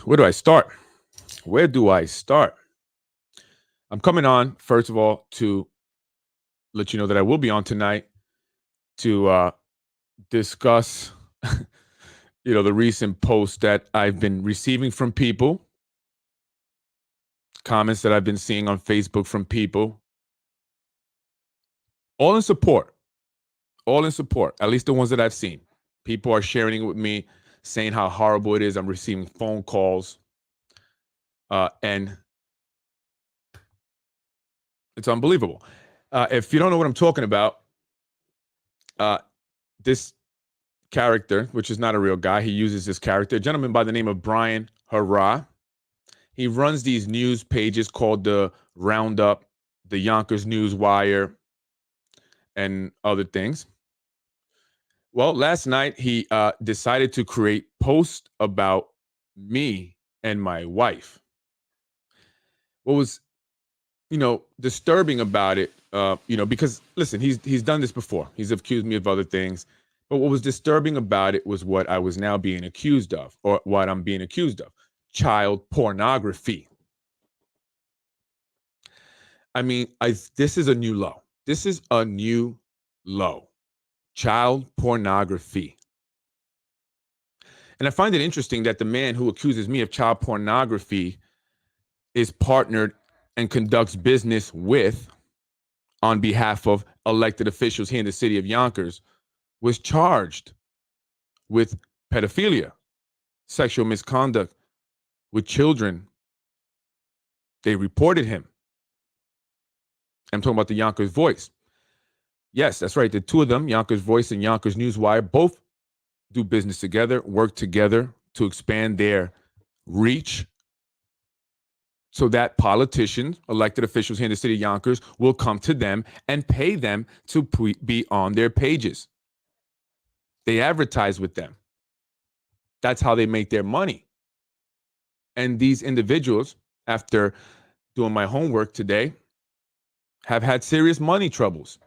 Where do I start? Where do I start? I'm coming on, first of all, to let you know that I will be on tonight to discuss, the recent posts that I've been receiving from people, comments that I've been seeing on Facebook from people, all in support, at least the ones that I've seen. People are sharing it with me, saying how horrible it is. I'm receiving phone calls, and it's unbelievable. If you don't know what I'm talking about, this character, which is not a real guy, he uses this character, a gentleman by the name of Brian Harrod. He runs these news pages called the Roundup, the Yonkers Newswire, and other things. Well, last night he decided to create posts about me and my wife. What was, disturbing about it, because listen, he's done this before. He's accused me of other things, but what was disturbing about it was what I was now being accused of, or what I'm being accused of: child pornography. I mean, this is a new low. This is a new low. Child pornography. And I find it interesting that the man who accuses me of child pornography is partnered and conducts business with, on behalf of elected officials here in the city of Yonkers, was charged with pedophilia, sexual misconduct with children. They reported him. I'm talking about the Yonkers Voice. Yes, that's right. The two of them, Yonkers Voice and Yonkers Newswire, both do business together, work together to expand their reach so that politicians, elected officials here in the city of Yonkers, will come to them and pay them to be on their pages. They advertise with them. That's how they make their money. And these individuals, after doing my homework today, have had serious money troubles.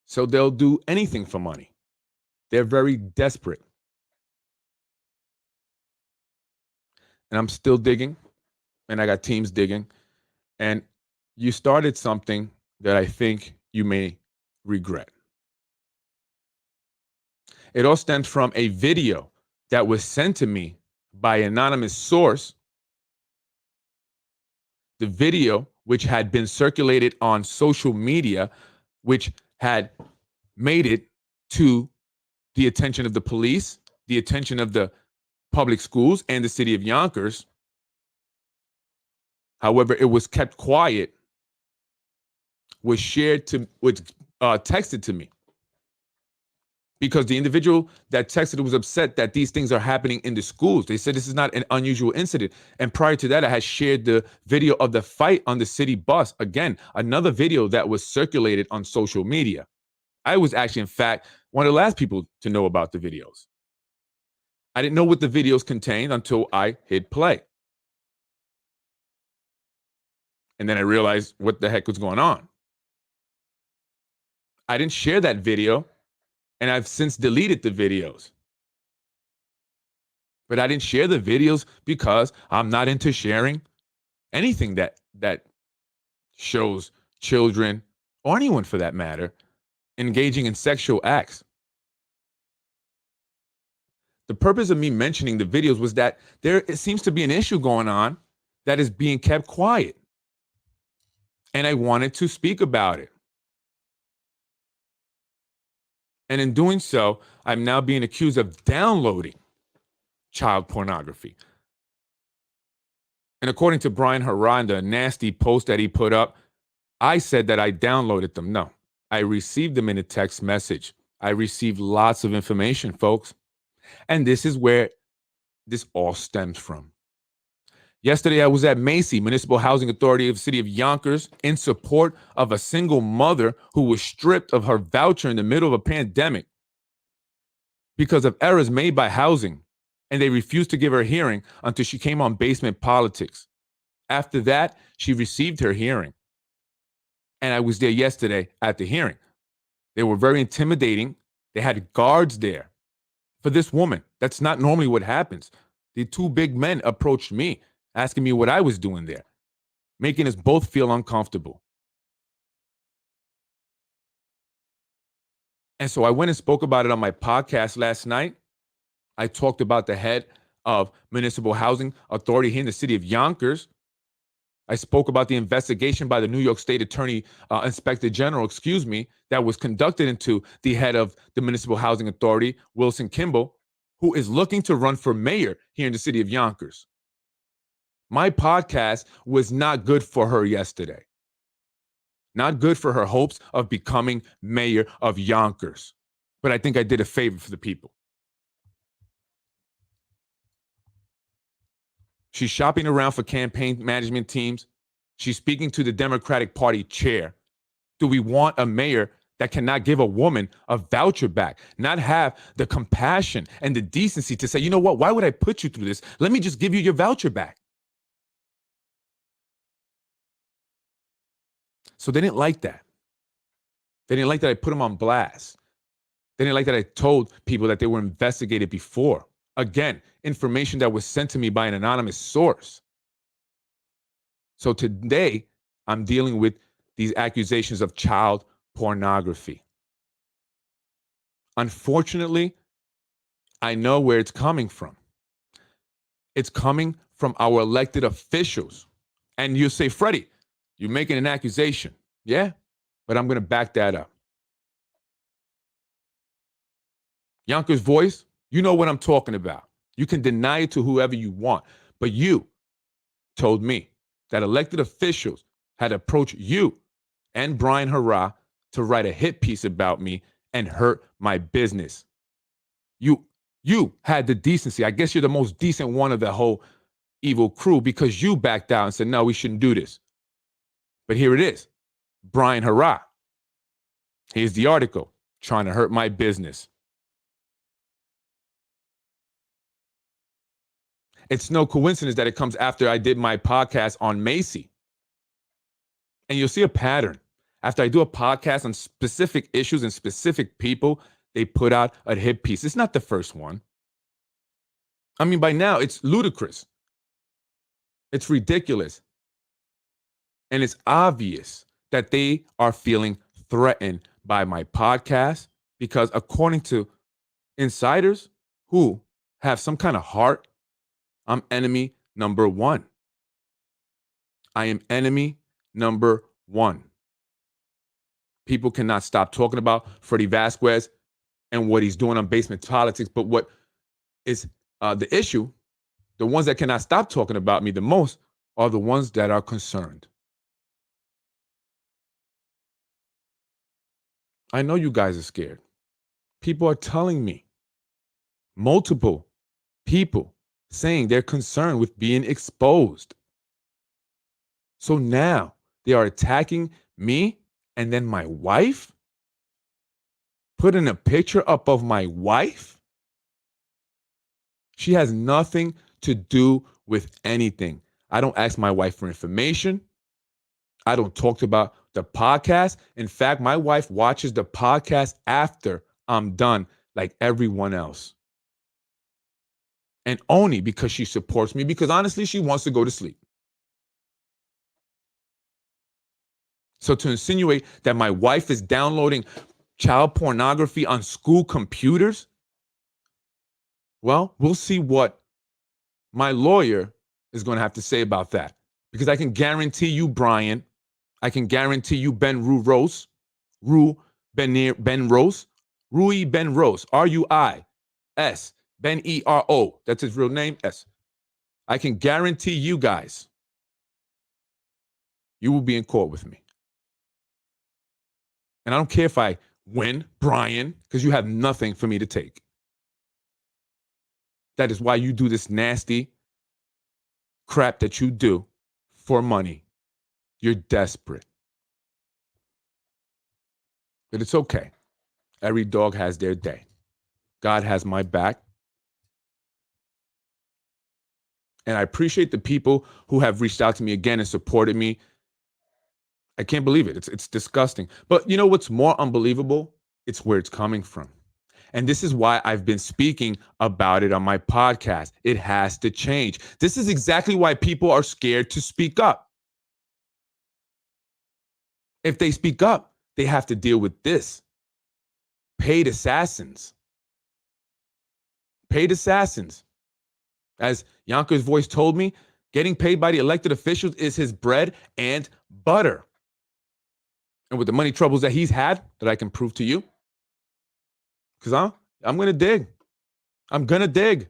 So they'll do anything for money. They're very desperate. And I'm still digging, and I got teams digging. And you started something that I think you may regret. It all stems from a video that was sent to me by an anonymous source. The video, which had been circulated on social media, which had made it to the attention of the police, the attention of the public schools, and the city of Yonkers. However, it was kept quiet, was texted to me, because the individual that texted was upset that these things are happening in the schools. They said this is not an unusual incident. And prior to that, I had shared the video of the fight on the city bus. Again, another video that was circulated on social media. I was actually, in fact, one of the last people to know about the videos. I didn't know what the videos contained until I hit play. And then I realized what the heck was going on. I didn't share that video, and I've since deleted the videos. But I didn't share the videos because I'm not into sharing anything that shows children, or anyone for that matter, engaging in sexual acts. The purpose of me mentioning the videos was that it seems to be an issue going on that is being kept quiet. And I wanted to speak about it. And in doing so, I'm now being accused of downloading child pornography. And according to Brian Harrod, a nasty post that he put up, I said that I downloaded them. No, I received them in a text message. I received lots of information, folks. And this is where this all stems from. Yesterday, I was at Macy, Municipal Housing Authority of the City of Yonkers, in support of a single mother who was stripped of her voucher in the middle of a pandemic because of errors made by housing, and they refused to give her a hearing until she came on Basement Politics. After that, she received her hearing. And I was there yesterday at the hearing. They were very intimidating. They had guards there for this woman. That's not normally what happens. The two big men approached me, asking me what I was doing there, making us both feel uncomfortable. And so I went and spoke about it on my podcast last night. I talked about the head of Municipal Housing Authority here in the city of Yonkers. I spoke about the investigation by the New York State Inspector General, that was conducted into the head of the Municipal Housing Authority, Wilson Kimball, who is looking to run for mayor here in the city of Yonkers. My podcast was not good for her yesterday. Not good for her hopes of becoming mayor of Yonkers. But I think I did a favor for the people. She's shopping around for campaign management teams. She's speaking to the Democratic Party chair. Do we want a mayor that cannot give a woman a voucher back, not have the compassion and the decency to say, you know what, why would I put you through this? Let me just give you your voucher back. So they didn't like that. They didn't like that I put them on blast. They didn't like that I told people that they were investigated before. Again, information that was sent to me by an anonymous source. So today, I'm dealing with these accusations of child pornography. Unfortunately, I know where it's coming from. It's coming from our elected officials. And you say, Freddie, you're making an accusation. Yeah, but I'm going to back that up. Yonkers Voice, you know what I'm talking about. You can deny it to whoever you want. But you told me that elected officials had approached you and Brian Harrod to write a hit piece about me and hurt my business. You had the decency. I guess you're the most decent one of the whole evil crew because you backed out and said, no, we shouldn't do this. But here it is. Brian Harrod. Here's the article trying to hurt my business. It's no coincidence that it comes after I did my podcast on Macy. And you'll see a pattern. After I do a podcast on specific issues and specific people, they put out a hit piece. It's not the first one. I mean, by now, it's ludicrous. It's ridiculous. And it's obvious that they are feeling threatened by my podcast because according to insiders who have some kind of heart, I'm enemy number one. I am enemy number one. People cannot stop talking about Freddie Vazquez and what he's doing on Basement Politics. But what is the issue, the ones that cannot stop talking about me the most are the ones that are concerned. I know you guys are scared. People are telling me, multiple people saying they're concerned with being exposed. So now they are attacking me and then my wife, putting a picture up of my wife. She has nothing to do with anything. I don't ask my wife for information. I don't talk about the podcast. In fact, my wife watches the podcast after I'm done, like everyone else. And only because she supports me, because honestly, she wants to go to sleep. So to insinuate that my wife is downloading child pornography on school computers, Well, we'll see what my lawyer is going to have to say about that. Because I can guarantee you, Brian, I can guarantee you, Ben Rose, Ben Rose, Rui Ben Rose, Ruis, Ben Ero. That's his real name, S. I can guarantee you guys, you will be in court with me. And I don't care if I win, Brian, because you have nothing for me to take. That is why you do this nasty crap that you do for money. You're desperate. But it's okay. Every dog has their day. God has my back. And I appreciate the people who have reached out to me again and supported me. I can't believe it. It's disgusting. But you know what's more unbelievable? It's where it's coming from. And this is why I've been speaking about it on my podcast. It has to change. This is exactly why people are scared to speak up. If they speak up, they have to deal with this. Paid assassins. Paid assassins. As Yanker's voice told me, getting paid by the elected officials is his bread and butter. And with the money troubles that he's had, that I can prove to you, because I'm going to dig. I'm going to dig.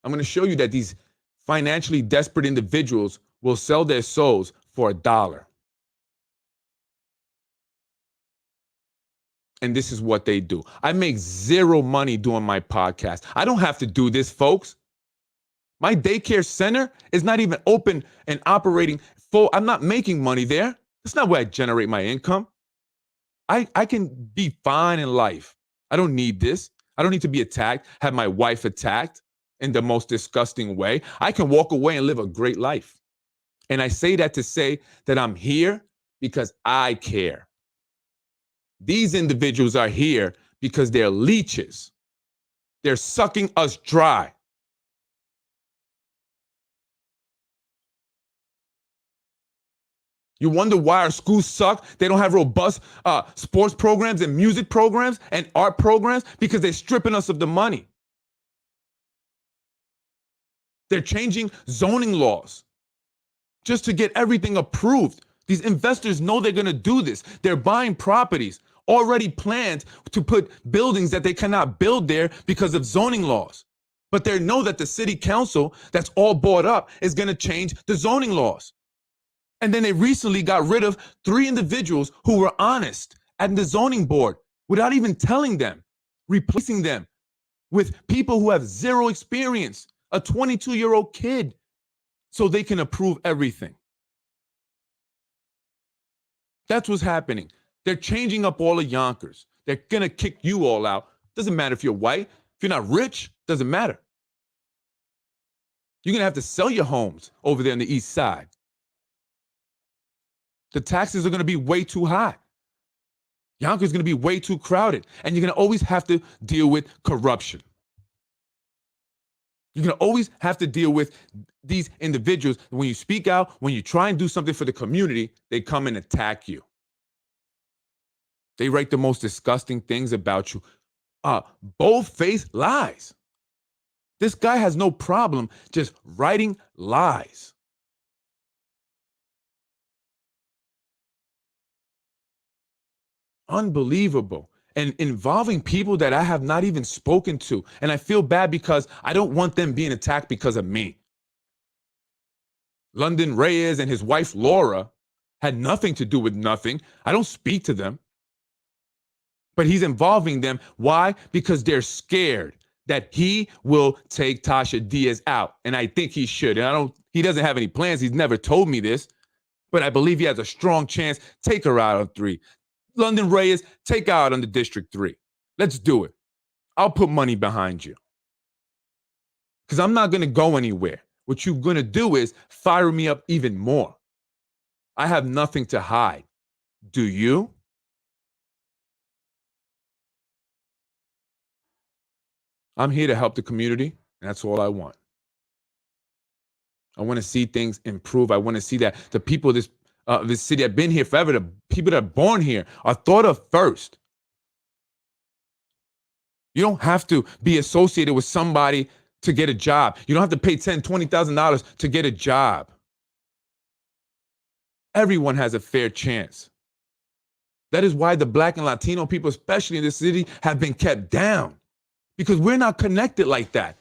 I'm going to show you that these financially desperate individuals will sell their souls for $1. And this is what they do. I make zero money doing my podcast. I don't have to do this, folks. My daycare center is not even open and operating full. I'm not making money there. That's not where I generate my income. I can be fine in life. I don't need this. I don't need to be attacked, have my wife attacked in the most disgusting way. I can walk away and live a great life. And I say that to say that I'm here because I care. These individuals are here because they're leeches. They're sucking us dry. You wonder why our schools suck? They don't have robust sports programs and music programs and art programs because they're stripping us of the money. They're changing zoning laws just to get everything approved. These investors know they're going to do this. They're buying properties already planned to put buildings that they cannot build there because of zoning laws. But they know that the city council that's all bought up is going to change the zoning laws. And then they recently got rid of 3 individuals who were honest at the zoning board without even telling them, replacing them with people who have zero experience, a 22-year-old kid, so they can approve everything. That's what's happening. They're changing up all of Yonkers. They're going to kick you all out. Doesn't matter if you're white. If you're not rich, doesn't matter. You're going to have to sell your homes over there on the east side. The taxes are going to be way too high. Yonkers is going to be way too crowded. And you're going to always have to deal with corruption. You're going to always have to deal with these individuals. When you speak out, when you try and do something for the community, they come and attack you. They write the most disgusting things about you. Bold-faced lies. This guy has no problem just writing lies. Unbelievable. And involving people that I have not even spoken to. And I feel bad because I don't want them being attacked because of me. London Reyes and his wife Laura had nothing to do with nothing. I don't speak to them. But he's involving them. Why? Because they're scared that he will take Tasha Diaz out. And I think he should. And he doesn't have any plans. He's never told me this. But I believe he has a strong chance. Take her out on 3. London Reyes, take her out on the District 3. Let's do it. I'll put money behind you. Because I'm not going to go anywhere. What you're going to do is fire me up even more. I have nothing to hide. Do you? I'm here to help the community, and that's all I want. I want to see things improve. I want to see that the people of this city have been here forever. The people that are born here are thought of first. You don't have to be associated with somebody to get a job. You don't have to pay $10,000, $20,000 to get a job. Everyone has a fair chance. That is why the Black and Latino people, especially in this city, have been kept down, because we're not connected like that.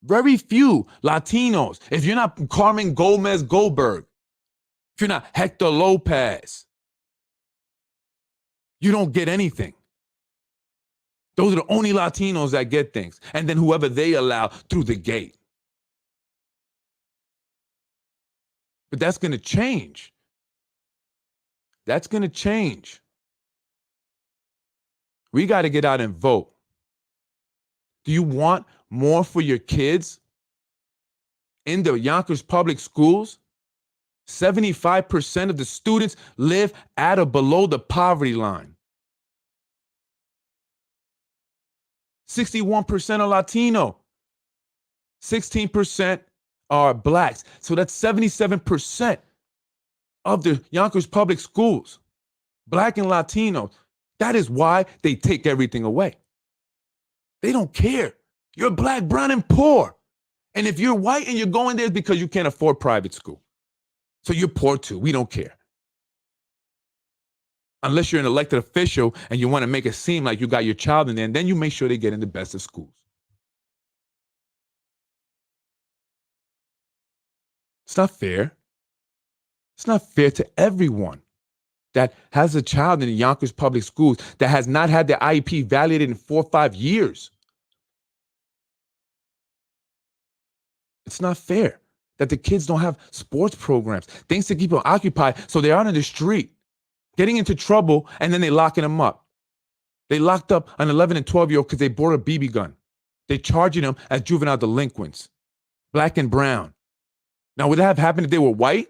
Very few Latinos, if you're not Carmen Gomez Goldberg, if you're not Hector Lopez, you don't get anything. Those are the only Latinos that get things. And then whoever they allow through the gate. But that's going to change. That's going to change. We got to get out and vote. Do you want more for your kids in the Yonkers public schools? 75% of the students live at or below the poverty line. 61% are Latino. 16% are Blacks. So that's 77% of the Yonkers public schools, Black and Latino. That is why they take everything away. They don't care. You're Black, brown, and poor. And if you're white and you're going there, it's because you can't afford private school. So you're poor too. We don't care. Unless you're an elected official and you want to make it seem like you got your child in there, and then you make sure they get in the best of schools. It's not fair. It's not fair to everyone that has a child in the Yonkers public schools that has not had their IEP validated in 4 or 5 years. It's not fair that the kids don't have sports programs, things to keep them occupied, so they aren't in the street getting into trouble, and then they locking them up. They locked up an 11 and 12-year-old because they bought a BB gun. They charging them as juvenile delinquents, Black and brown. Now, would that have happened if they were white?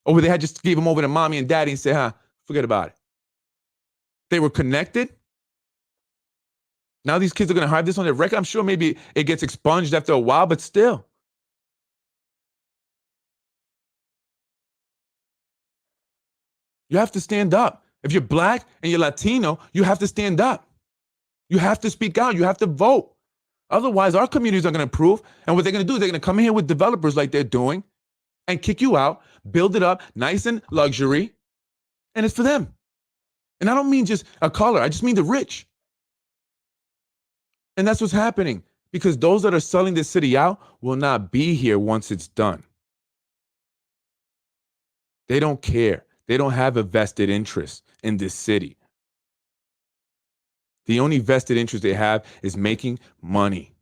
Or would they have just gave them over to mommy and daddy and say, forget about it? They were connected. Now these kids are going to have this on their record. I'm sure maybe it gets expunged after a while, but still. You have to stand up. If you're Black and you're Latino, you have to stand up. You have to speak out. You have to vote. Otherwise, our communities are going to improve. And what they're going to do, they're going to come in here with developers like they're doing and kick you out, build it up nice and luxury, and it's for them. And I don't mean just a color. I just mean the rich. And that's what's happening, because those that are selling this city out will not be here once it's done. They don't care. They don't have a vested interest in this city. The only vested interest they have is making money.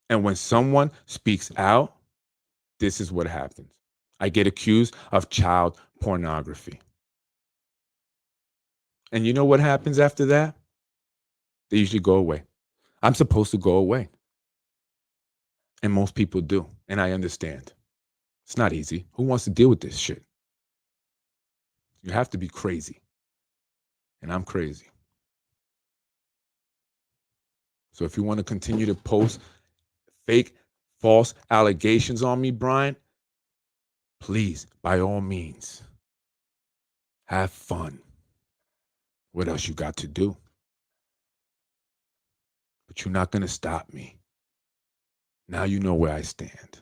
And when someone speaks out, this is what happens. I get accused of child pornography. And you know what happens after that? They usually go away. I'm supposed to go away. And most people do. And I understand. It's not easy. Who wants to deal with this shit? You have to be crazy. And I'm crazy. So if you want to continue to post fake, false allegations on me, Brian, please, by all means, have fun. What else you got to do? But you're not going to stop me. Now you know where I stand.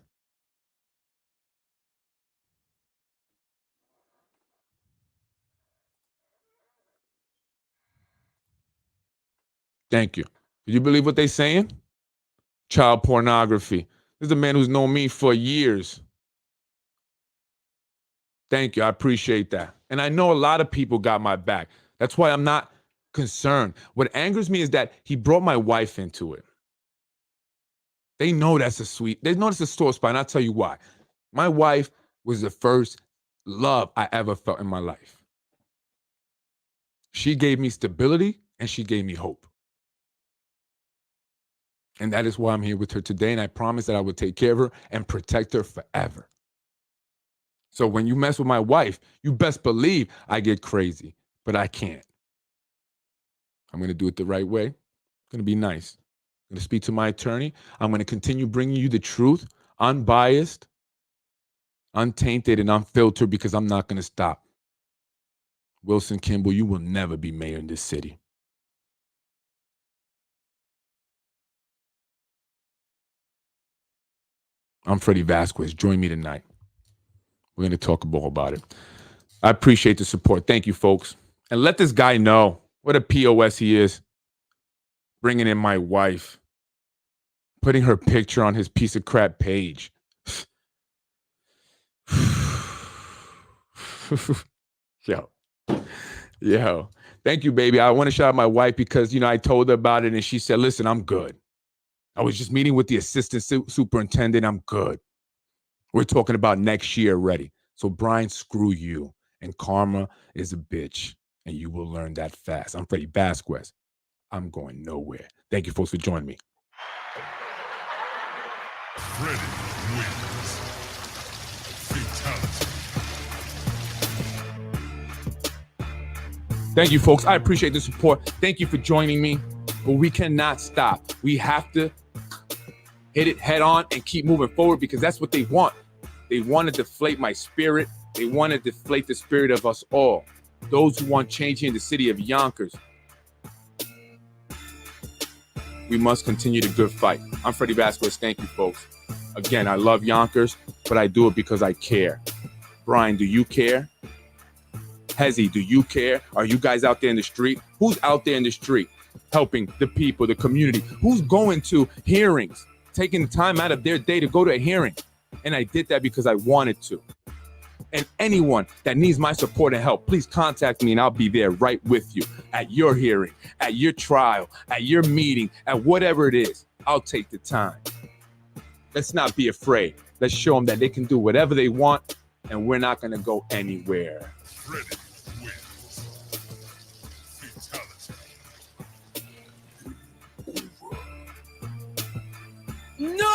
Thank you. Do you believe what they're saying? Child pornography. This is a man who's known me for years. Thank you. I appreciate that. And I know a lot of people got my back. That's why I'm not concerned. What angers me is that he brought my wife into it. They know that's they know it's a sore spot, and I'll tell you why. My wife was the first love I ever felt in my life. She gave me stability, and she gave me hope. And that is why I'm here with her today, and I promise that I will take care of her and protect her forever. So when you mess with my wife, you best believe I get crazy, but I can't. I'm going to do it the right way. I'm going to be nice. I'm going to speak to my attorney. I'm going to continue bringing you the truth, unbiased, untainted, and unfiltered, because I'm not going to stop. Wilson Kimball, you will never be mayor in this city. I'm Freddie Vazquez. Join me tonight. We're going to talk more about it. I appreciate the support. Thank you, folks. And let this guy know what a POS he is. Bringing in my wife. Putting her picture on his piece of crap page. Yo. Thank you, baby. I want to shout out my wife because, I told her about it and she said, listen, I'm good. I was just meeting with the assistant superintendent. I'm good. We're talking about next year already. So, Brian, screw you. And karma is a bitch. And you will learn that fast. I'm Freddie Vazquez. I'm going nowhere. Thank you, folks, for joining me. Freddie wins. Fatality. Thank you, folks. I appreciate the support. Thank you for joining me. But we cannot stop. We have to hit it head on and keep moving forward because that's what they want. They want to deflate my spirit. They want to deflate the spirit of us all. Those who want change here in the city of Yonkers. We must continue the good fight. I'm Freddie Vazquez. Thank you, folks. Again, I love Yonkers, but I do it because I care. Brian, do you care? Hezzy, do you care? Are you guys out there in the street? Who's out there in the street helping the people, the community? Who's going to hearings, taking the time out of their day to go to a hearing? And I did that because I wanted to. And anyone that needs my support and help, please contact me and I'll be there right with you at your hearing, at your trial, at your meeting, at whatever it is. I'll take the time. Let's not be afraid. Let's show them that they can do whatever they want and we're not going to go anywhere. Freddie wins. Fatality. No!